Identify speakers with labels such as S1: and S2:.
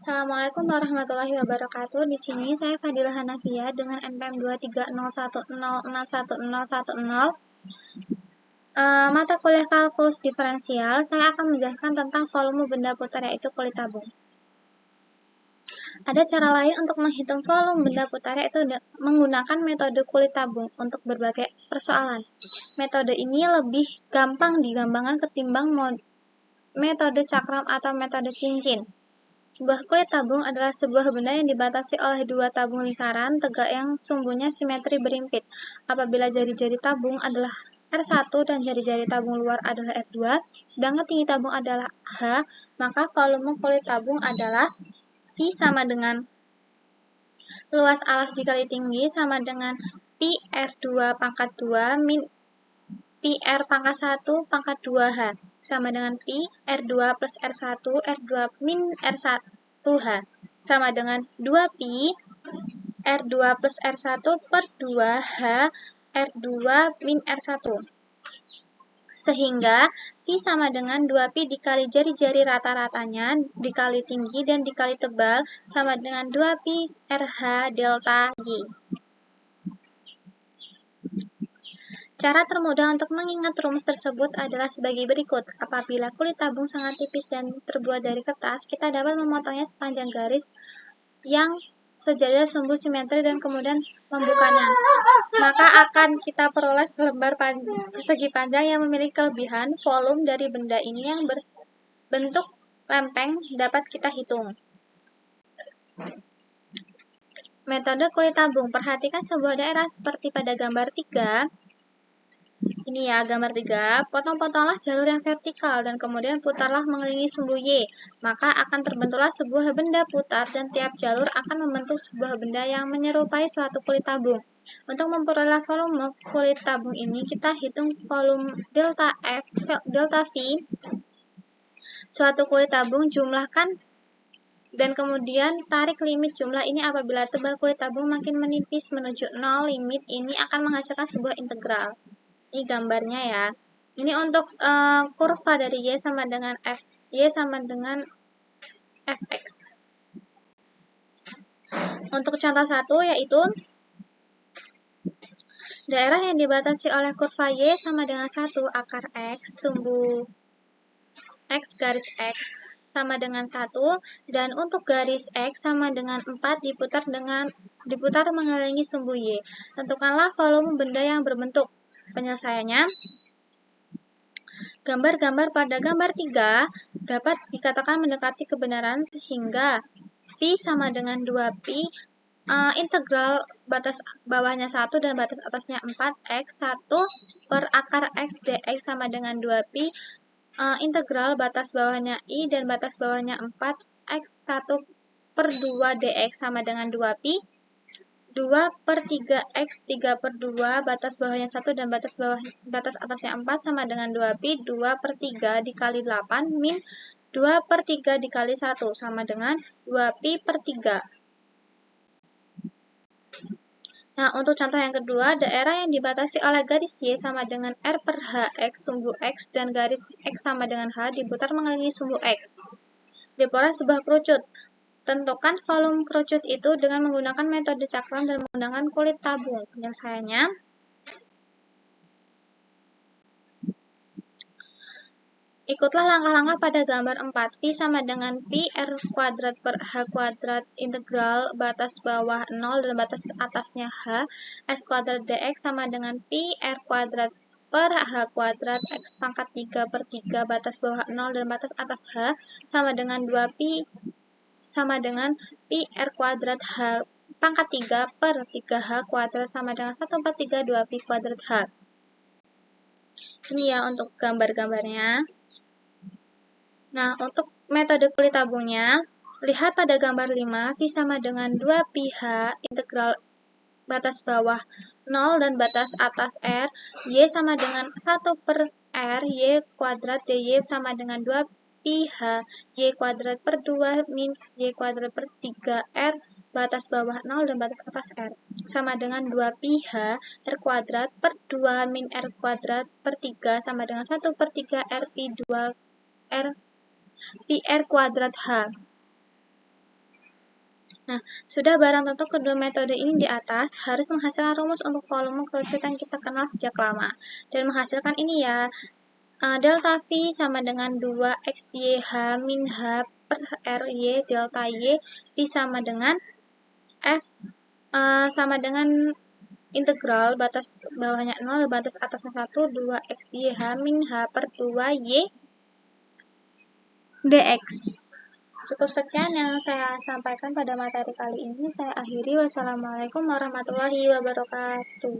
S1: Assalamualaikum warahmatullahi wabarakatuh. Di sini saya Fadilah Hanafiyah dengan NPM 23010611010. Mata kuliah kalkulus diferensial, saya akan menjelaskan tentang volume benda putar, yaitu kulit tabung. Ada cara lain untuk menghitung volume benda putar, yaitu menggunakan metode kulit tabung untuk berbagai persoalan. Metode ini lebih gampang digambangkan ketimbang metode cakram atau metode cincin. Sebuah kulit tabung adalah sebuah benda yang dibatasi oleh dua tabung lingkaran tegak yang sumbunya simetri berimpit. Apabila jari-jari tabung adalah R1 dan jari-jari tabung luar adalah F2, sedangkan tinggi tabung adalah H, maka volume kulit tabung adalah V sama dengan luas alas dikali tinggi sama dengan Pi R2 pangkat 2 min Pi R pangkat 1 pangkat 2H sama dengan Pi R2 plus R1 R2 min R1H sama dengan 2Pi R2 plus R1 per 2H R2 min R1. Sehingga V sama dengan 2Pi dikali jari-jari rata-ratanya dikali tinggi dan dikali tebal sama dengan 2Pi RH delta Y. Cara termudah untuk mengingat rumus tersebut adalah sebagai berikut. Apabila kulit tabung sangat tipis dan terbuat dari kertas, kita dapat memotongnya sepanjang garis yang sejajar sumbu simetri dan kemudian membukanya. Maka akan kita peroleh selembar persegi panjang yang memiliki kelebihan volume dari benda ini yang berbentuk lempeng dapat kita hitung. Metode kulit tabung. Perhatikan sebuah daerah seperti pada gambar 3. Ini ya, gambar 3, potong-potonglah jalur yang vertikal dan kemudian putarlah mengelilingi sumbu Y. Maka akan terbentuklah sebuah benda putar dan tiap jalur akan membentuk sebuah benda yang menyerupai suatu kulit tabung. Untuk memperoleh volume kulit tabung ini, kita hitung volume delta V, suatu kulit tabung, jumlahkan dan kemudian tarik limit jumlah ini apabila tebal kulit tabung makin menipis menuju 0, limit ini akan menghasilkan sebuah integral. Ini gambarnya ya. Ini untuk kurva dari Y sama dengan Fx. Untuk contoh 1 yaitu daerah yang dibatasi oleh kurva Y sama dengan 1 akar X, sumbu X garis X sama dengan 1, dan untuk garis X sama dengan 4 diputar mengelilingi sumbu Y. Tentukanlah volume benda yang berbentuk. Penyelesaiannya, gambar-gambar pada gambar 3 dapat dikatakan mendekati kebenaran sehingga V sama dengan 2Pi integral batas bawahnya 1 dan batas atasnya 4X 1 per akar X dx sama dengan 2Pi integral batas bawahnya I dan batas bawahnya 4X 1 per 2 dx sama dengan 2Pi 2 per 3X 3 per 2 batas bawahnya 1 dan batas atasnya 4 sama dengan 2Pi 2 per 3 dikali 8 min 2 per 3 dikali 1 sama dengan 2Pi per 3. Nah, untuk contoh yang kedua, daerah yang dibatasi oleh garis Y sama dengan R per HX sumbu X dan garis X sama dengan H diputar mengelilingi sumbu X. Diperoleh sebuah kerucut. Tentukan volume kerucut itu dengan menggunakan metode cakram dan menggunakan kulit tabung. Penyelesaiannya, ikutlah langkah-langkah pada gambar 4. V sama dengan Pi R kuadrat per H kuadrat integral batas bawah 0 dan batas atasnya H X kuadrat dx sama dengan Pi R kuadrat per H kuadrat X pangkat 3 per 3 batas bawah 0 dan batas atas H sama dengan 2Pi sama dengan Pi R kuadrat H pangkat 3 per 3H kuadrat sama dengan 1 per 3 2Pi kuadrat H. Ini ya untuk gambar-gambarnya. Nah, untuk metode kulit tabungnya, lihat pada gambar 5, V sama dengan 2Pi H integral batas bawah 0 dan batas atas R, Y sama dengan 1 per R, Y kuadrat dy sama dengan 2 Pi H Y kuadrat per 2 min Y kuadrat per 3 R batas bawah 0 dan batas atas R sama dengan 2 Pi H R kuadrat per 2 min R kuadrat per 3 sama dengan 1 per 3 R Pi 2 R Pi R kuadrat H. Nah, sudah barang tentu kedua metode ini di atas harus menghasilkan rumus untuk volume kerucut yang kita kenal sejak lama. Dan menghasilkan ini ya, delta V sama dengan 2XYH min H per RY delta Y, V sama dengan F sama dengan integral batas bawahnya 0, batas atasnya 1, 2XYH min H per 2Y dx. Cukup sekian yang saya sampaikan pada materi kali ini. Saya akhiri. Wassalamualaikum warahmatullahi wabarakatuh.